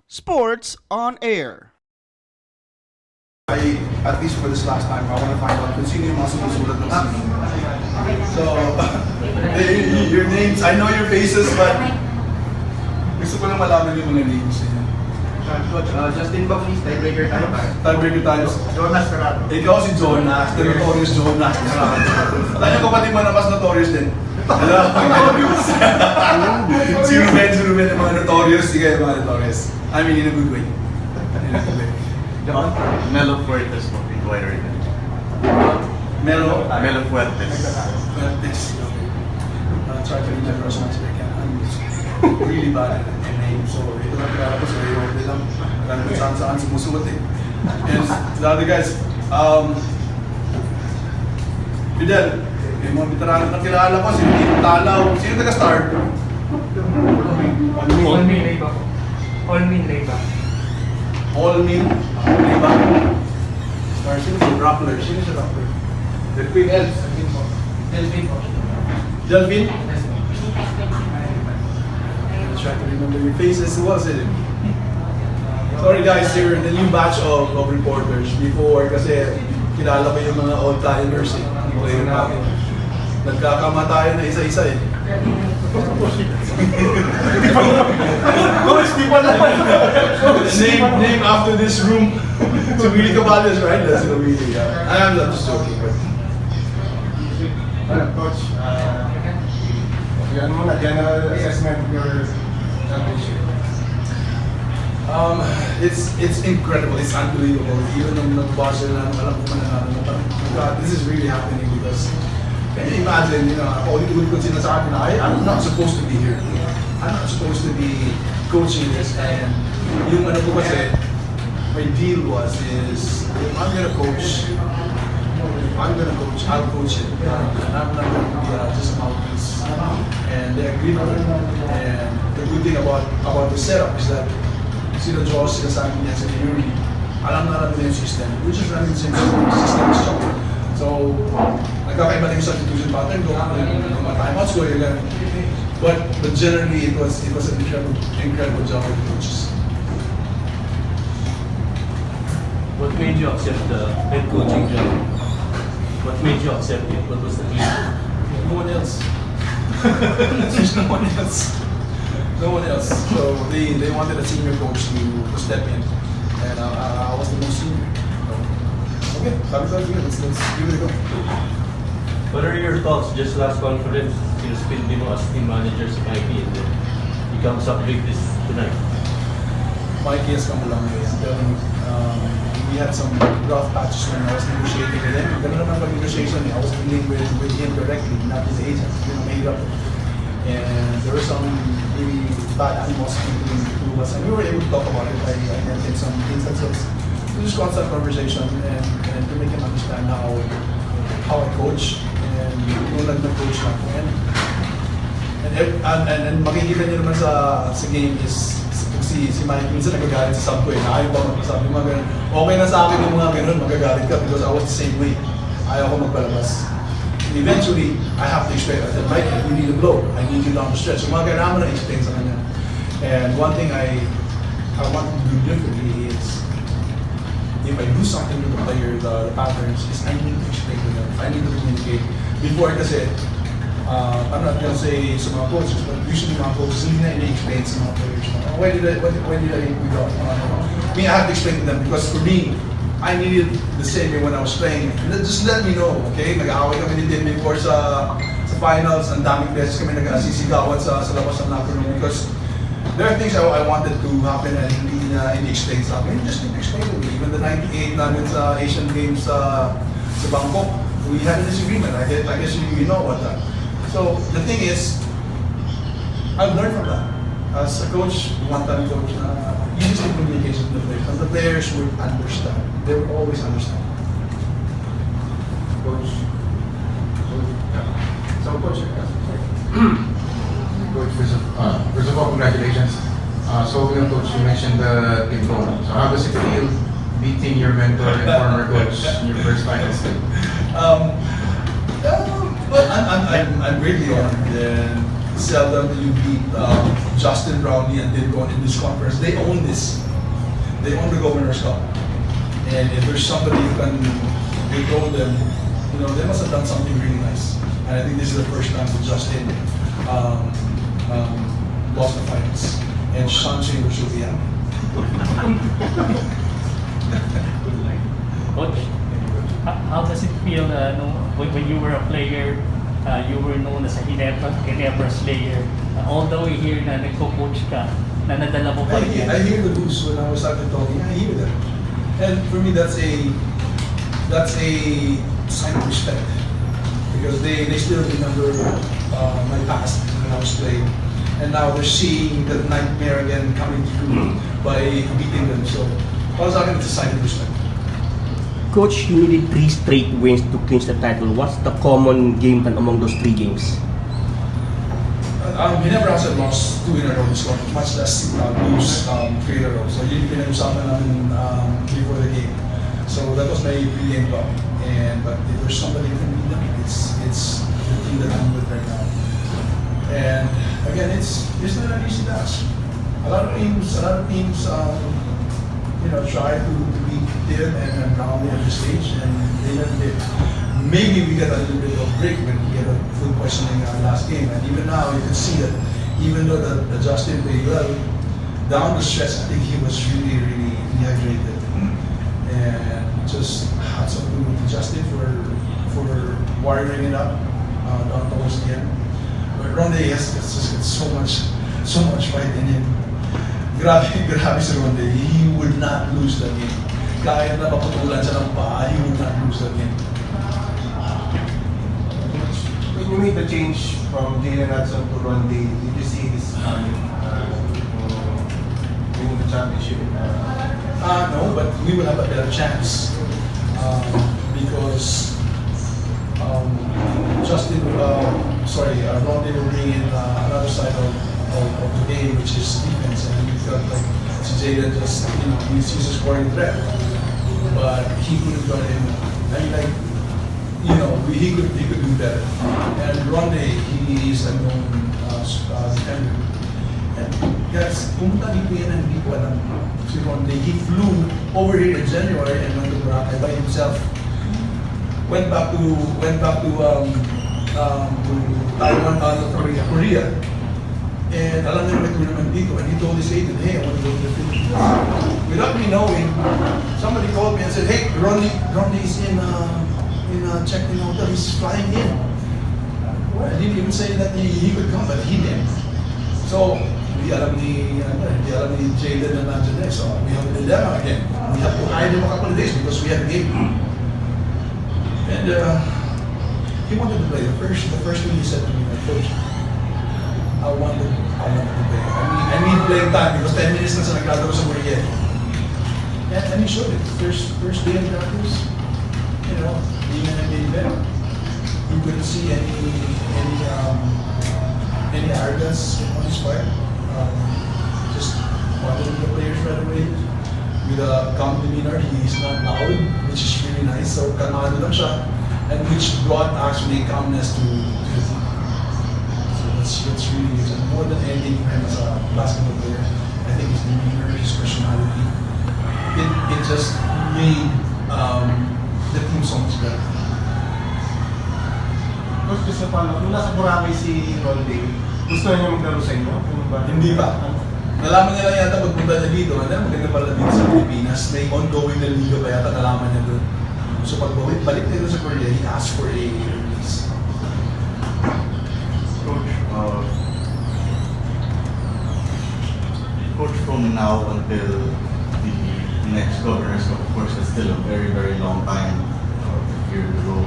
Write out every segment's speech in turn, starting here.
Sports on Air. At least for this last time, I want to find out kung sino yung mga sumusulat ng CV. So, your names, I know your faces, but gusto ko lang malaman yung mga names niya. Justin Baptiste, tiebreaker tayo ba? Tiebreaker tayo. Jonas Ferraro. Ikaw si Jonas, the notorious Jonas. Tayo yung kapatid mo na mas notorious din. Hello? Si Ruben, yung mga notorious, sige yung mga notorious. I mean, in a good way. In a good way. Melo Fuertes po, inquiry din. Melo? Melo Fuertes. Fuertes. I'll try to remember as much as I can. I'm really bad at names, so ito lang kilala ko, so i-order lang. Alam ko saan sumusulat eh. And the other guys, Fidel, yung mga veterano na kilala ko, si Tinalo, sino taga-start? Olmin Leiva po. Olmin Leiva. Olmin, diba? Star, sino si Rappler? Sino si Rappler? Delvin Els. Delvin po. Delvin? I'll try to remember your faces. Who was it? Sorry guys, you're the new batch of reporters. Before, kasi kilala ko yung mga old-timers eh. Hindi ko kayo na nagkakamatayan na isa-isa eh. Coach, di pa naman. Name after this room. So Willie Caballos, right? That's the Willie. I'm just joking. But... Coach, yan muna, general assessment of your championship. It's incredible. It's unbelievable. Even though nag-buzzer na alam ko mananalo, God, this is really happening because can you imagine, paulit-ulit ko sinasabi na, I'm not supposed to be here. I'm not supposed to be coaching this. And yung ano ko kasi, my deal is, if I'm gonna coach, I'll coach it. And I'm not gonna be just a mouthpiece. And they agreed with it. And the good thing about the setup is that sila Josh, sila sa akin yan, sila Yuri, alam na yung system. We're just running the same system as Josh. So, nagkakaiba na yung substitution pattern, go mga timeouts, go yung ganun. But generally, it was an incredible job of the coaches. What made you accept the head coaching job? What made you accept it? What was the key? No one else. There's no one else. No one else. So they wanted a senior coach to step in, and I was the most senior. So, okay, sabi ko, let's give it a go. What are your thoughts? Just last conference, sinuspeed mo as team manager sa Mikey and then he comes up big this tonight. Mikey has come a long way. We had some rough patches when I was negotiating with him. Ganun naman pag-negotiation, I was dealing with him directly, not his agent. Made up. And there were some really bad animosity between the two of us, and we were able to talk about it. I mentioned some instances. So just constant conversation and to make him understand how I coach and yung nag-coach lang. And makikita niyo naman sa game is si Mike minsan nagagalit sa sub ko eh. Ayaw ba magpasabi mga ganun. Okay na sa akin yung mga ganun, magagalit ka because I was the same way. Ayaw ko magpalabas. Eventually, I have to explain. I said, Mike, you need a blow. I need you down the stretch. So mga kailangan mo na explain sa kanya. And one thing I want to do differently is if I do something with the player, the patterns, is I need to explain to them. I need to communicate. Before kasi, I'm not gonna say sa mga coaches, but usually mga coaches hindi na ini-explain sa mga players. When did I we go? Me, I have to explain to them because for me, I needed the same way when I was playing. Just let me know, okay? Nag-aaway kami ni Tim before sa finals. Ang daming beses kami nag-asisigawan sa labas ng locker room because there are things I wanted to happen and hindi explain sa akin. Just didn't explain to me. Even the 98 namin sa Asian Games sa Bangkok, we had a disagreement. I guess you know what that. So the thing is, I've learned from that. As a coach, one-time coach, you just need communication with the players. And the players would understand. They would always understand. Coach. So, Coach, Coach, first of all, congratulations. So, Coach, you mentioned the team goal. So, how does it feel beating your mentor and former coach in your first finals? Well, I'm really honored and seldom do you beat Justin Brownlee and did go in this conference. They own this. They own the Governor's Cup. And if there's somebody who can control them, they must have done something really nice. And I think this is the first time that Justin lost the finals. And Sean Chambers will be happy. Coach, how does it feel when you were a player, you were known as a Ginebra slayer, all the way here na nagko-coach ka, na nadala mo pa rin? I hear the boost when I was started talking. I hear that. And for me, that's a sign of respect. Because they still remember my past when I was playing. And now they're seeing the nightmare again coming through by beating them. So, para sa akin, it's a sign of respect. Coach, you needed 3 straight wins to clinch the title. What's the common game plan among those 3 games? Ginebra has lost 2 in a row this one, much less lose 3 in a row. So yun yung pinag-usapan namin before the game. So that was my pre-game talk. But if there's somebody who can beat them, it's the team that I'm with right now. And again, it's not an easy task. A lot of teams, try to beat them and Brownlee at this stage, and they never did. Maybe we get a little bit of break when we get a full questioning last game, and even now you can see that even though the Justin played well, down the stretch, I think he was really, really dehydrated. And just hats off to Justin for wiring it up down towards the end. But Ronde has just got so much fight in him. Grabe si Ronde. He would not lose that game. Kahit na maputulan siya ng paa, he would not lose that game. When you made the change from Jalen Hudson to Ronde, did you see this winning the championship? No, but we will have a better chance because Ronde will bring in another side of the game, which is defense, and we felt like Jalen just, he's a scoring threat, but he could have done it. He could do better. And Ronde, he is a known defender. And guys, pumunta dito yan and hindi ko alam. Si Ronde, he flew over here in January and went to Boracay by himself. Went back to Taiwan, Korea. And alam niya may tournament dito, and he told his agent, hey, I want to go to the Philippines. Without me knowing, somebody called me and said, hey, Ronde is in Czech hotel, he's flying in. Well, I didn't even say that he could come, but he did. So, hindi alam ni Jalen na nandiyan eh. So, we have a dilemma again. We have to hide him a couple of days because we have a game. And he wanted to play. The first thing he said to me, like, Coach, I wanted to play. I need playing time because 10 minutes na sa naglalaro sa Korea. And he showed it. First day of practice, even in the event, you couldn't see any arrogance on his part. Just wanted the players right away with a calm demeanor. He's not loud, which is really nice. So kalmado lang siya, and which brought actually calmness to the team. So that's really good. And more than anything for him as a basketball player, I think his demeanor, his personality, it just made the team so much better. Coach, just na follow, nung nasa Boracay si Ronde, gusto niya maglaro sa inyo? Hindi pa. Nalaman niya lang yata pagpunta niya dito, maganda pala dito sa Pilipinas. May ongoing na liga pa yata, nalaman niya doon. So pag balik dito sa Korea, he asked for a release. Coach, from now until the next Governor's Cup, of course, it's still a very, very long time here to go.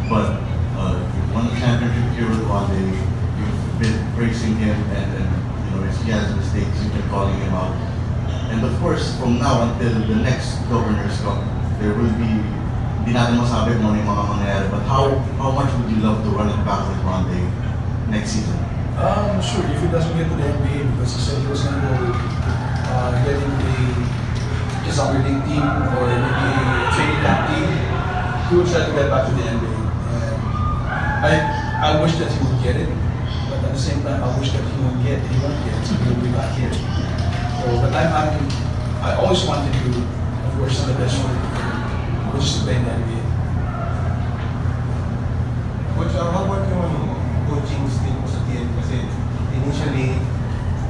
But you've won the championship here with Ronde. You've been praising him, and if he has mistakes, you've been calling him out. And of course, from now until the next Governor's Cup, there will be, hindi natin masabi kung ano yung mga mangyayari, but how much would you love to run it back with Ronde next season? Sure, if he doesn't get to the NBA, because he said he was going to go get into the summer league team or maybe a training camp team, he would try to get back to the NBA. And I wish that he would get it, but at the same time, I wish that he won't get, so he'll be back here. So, but I always wanted to, of course, the best for which is to play in the NBA. Coach, how about yung coaching stint mo sa TNT? Kasi initially,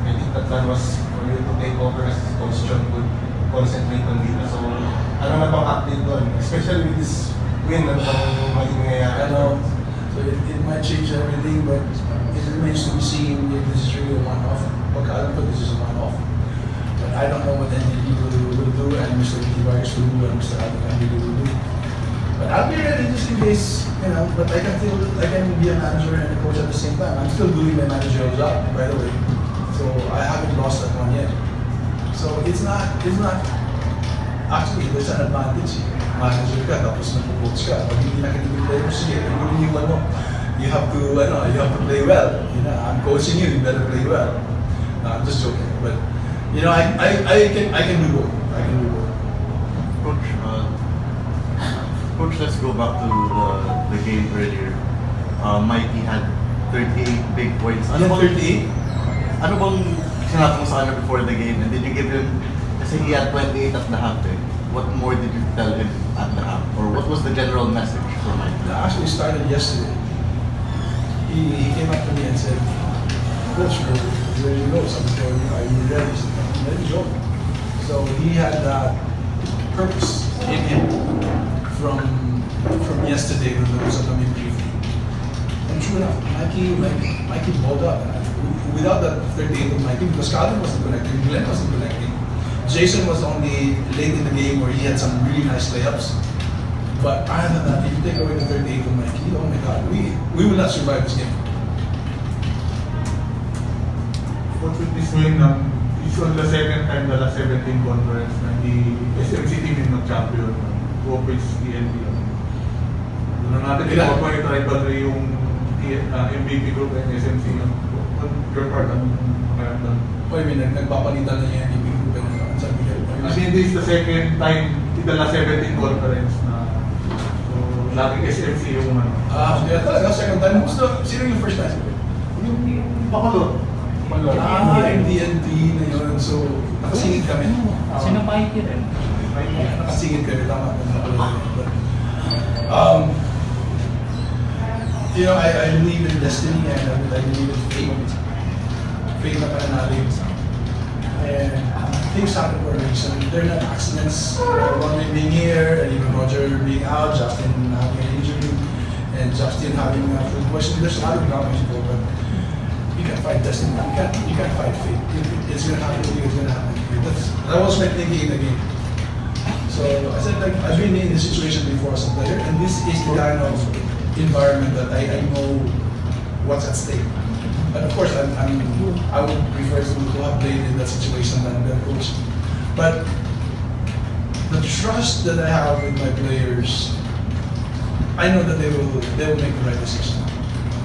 I think that plan was for you to take over as Coach John would concentrate on data. So, ano na bang update doon? Especially with this win na bang maging nangyayari? I know, so it might change everything, but it remains to be seen if this is really a one-off. Pagka alam ko this is a one-off. But I don't know what NDP will do, and Mr. Ginebra will do, and Mr. Alvin will do. But I'll be ready just in case, but I can be a manager and a coach at the same time. I'm still doing my managerial job, by the way. So I haven't lost that one yet. So it's not, actually, there's an advantage. Manager ka, tapos nag-coach ka. Pag hindi nakikita mo, sige, pag-iniwan mo. You have to play well. I'm coaching you, you better play well. No, I'm just joking. But, I can do both. I can do both. Coach, let's go back to the game earlier. Mikey had 38 big points. Ano 38? Ano bang sinabi mo sa kanya before the game? And did you give him, kasi he had 28 at the half, what more did you tell him at the half? Or what was the general message for Mikey? It actually started yesterday. He came up to me and said, Coach, you're ready to go. Something told me, are you ready? I said, I'm ready to go. So he had that purpose in him from yesterday when there was a coming briefing. And true enough, Mikey balled up. Without that 38 of Mikey, because Calvin wasn't connecting, Glenn wasn't connecting. Jason was only late in the game where he had some really nice layups. But other than that, if you take away the 38 of Mikey, oh my God, we will not survive this game. What with this win, it's on the second time the last 17 conference na the SMC team yung nag-champion. Opens TNT. Doon na natin ito yung rivalry yung MVP group and SMC. On your part, ang magandang. I mean, nagpapalitan na niya yung MVP group and sabi niya. I mean, this is the second time in the last 17 conference na laging SMC yung ano. Kaya talaga, second time. Sino yung first time? Yung Bacolod. Yung TNT na yun. So, nakasingit kami. Sino Mikey rin? Nakasingit kami, tama. I believe in destiny and I believe in fate. Fate na pananalig. And things happen for a reason. They're not accidents. Ronnie being here, and even Roger being out, Justin having an injury, and Justin having a food poisoning. There's a lot of drama involved, but you can't fight destiny. You can't fight fate. It's gonna happen to you. It's gonna happen to you. That was my thinking in the game. So I said, I've been in this situation before as a player, and this is the kind of environment that I know what's at stake. But of course, I would prefer to have played in that situation than coach. But the trust that I have with my players, I know that they will make the right decision.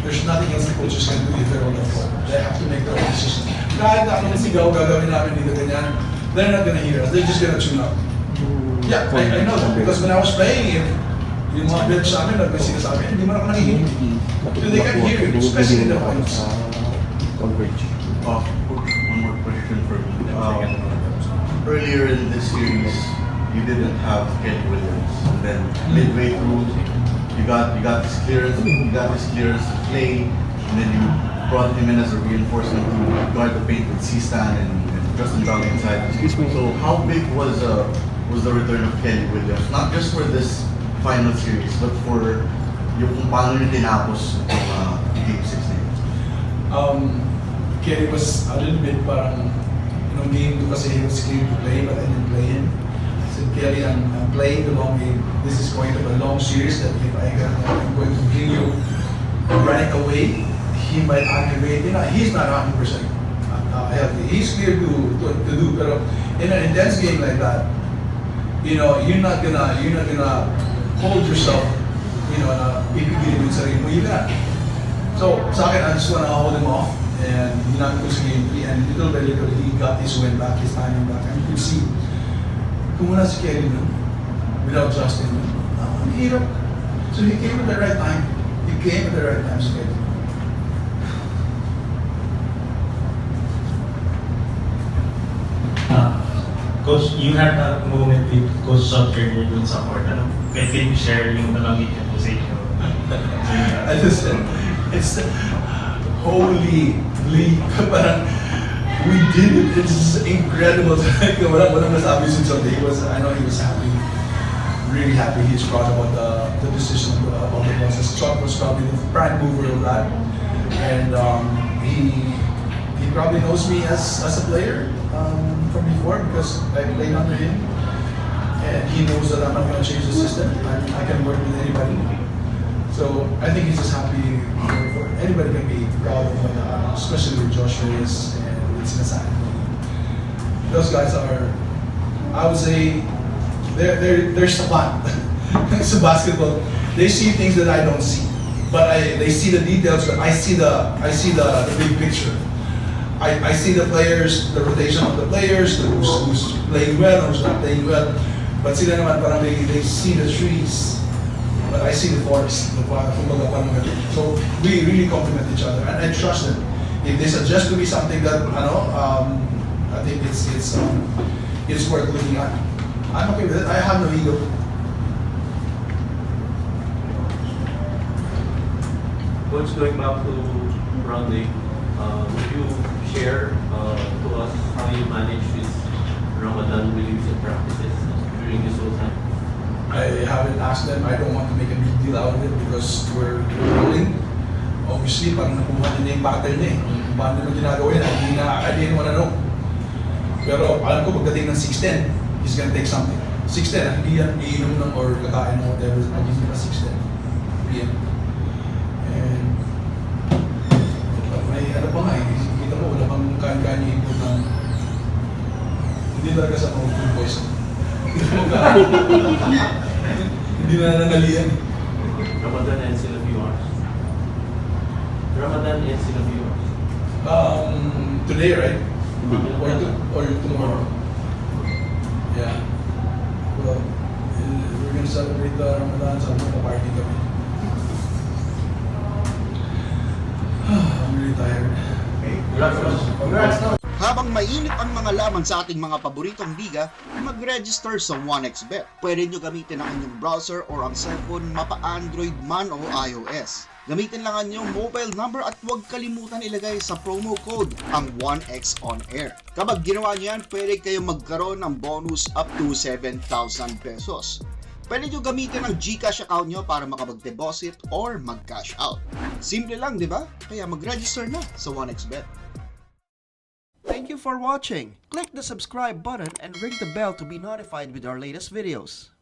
There's nothing else the coaches can do if they're on the floor. They have to make the right decision. Kahit ako nasigaw, gagawin namin dito ganyan, they're not gonna hear us. They're just gonna tune out. Yeah, I know that because when I was playing, yung mga bench sa amin, may sinasabi, hindi mo na ako nakikinig. So they can hear you, especially in the points. Coach, one more question for me. Earlier in this series, you didn't have Kenny Williams, and then midway through, you got this clearance to play, and then you brought him in as a reinforcement to guard the paint with C-Stan and Justin Brown inside. Excuse me. So how big was the return of Kenny Williams? Not just for this final series, but for yung kung paano yung tinapos yung Game 6 na yun. Kenny was a little bit parang game 2 kasi he was cleared to play, but I didn't play him. I said, Kelly, I'm playing the long game. This is going to be a long series that if I'm going to bring you running away, he might aggravate. He's not 100% healthy. He's clear to do, pero in an intense game like that, you're not gonna hold yourself, na pipigilin yung sarili mo. You can't. So, sa akin, I just wanna hold him off. And ginamit ko sa game 3, and little by little, he got his win back, his timing back. And you could see, kung wala si Kelly nun, without Justin nun, ang hirap. So he came at the right time. He came at the right time, si Kelly. Coach, you had a moment with Coach Sean earlier dun sa court. Ano, can you share yung nabanggit niya po sa inyo? I just said, it's holy bleak. Parang, we did it. It's incredible. Walang nasabi si John. I know he was happy. Really happy. He's proud about the decision about the process. John was probably the prime mover of that. And he probably knows me as a player from before because I played under him. And he knows that I'm not going to change the system. I can work with anybody. So I think he's just happy for anybody can be proud of him, especially with Josh Reyes and with Sinasan. Those guys are, I would say, they're savant. It's a basketball. They see things that I don't see, but they see the details. But I see the big picture. I see the players, the rotation of the players, who's playing well, who's not playing well. But sila naman parang they see the trees. But I see the forest, so we really complement each other, and I trust them. If they suggest to me something that I think it's worth looking at, I'm okay with it. I have no ego. Coach, going back to rounding, would you share to us how you manage this Ramadan beliefs and practices during this whole time? I haven't asked them. I don't want to make a big deal out of it because we're rolling. Obviously, parang nakuha nila yung pattern niya eh. Kung paano naman ginagawa yun, I didn't want to know. Pero alam ko pagdating ng 6:10, he's gonna take something. 6:10, hindi yan iinom ng or kakain ng whatever. Pag-isip na 6:10 p.m. And may ano pa nga eh. Kita mo, wala pang kain-kain yung input ng hindi talaga sa mga food poison. Hindi na nangalian. Ramadan ends in a few hours. Ramadan ends in a few hours. Today, right? Or tomorrow. Yeah. Well, we're gonna celebrate Ramadan, so we're gonna party kami. I'm really tired. Congrats. Habang mainit ang mga laman sa ating mga paboritong liga, mag-register sa 1xBet. Pwede nyo gamitin ang inyong browser or ang cellphone, mapa-Android man o iOS. Gamitin lang ang inyong mobile number at huwag kalimutan ilagay sa promo code ang 1x on air. Kapag ginawa nyo yan, pwede kayong magkaroon ng bonus up to 7,000 pesos. Pwede nyo gamitin ang GCash account nyo para makapag-deposit or mag-cash out. Simple lang, di ba? Kaya mag-register na sa 1xBet. Thank you for watching. Click the subscribe button and ring the bell to be notified with our latest videos.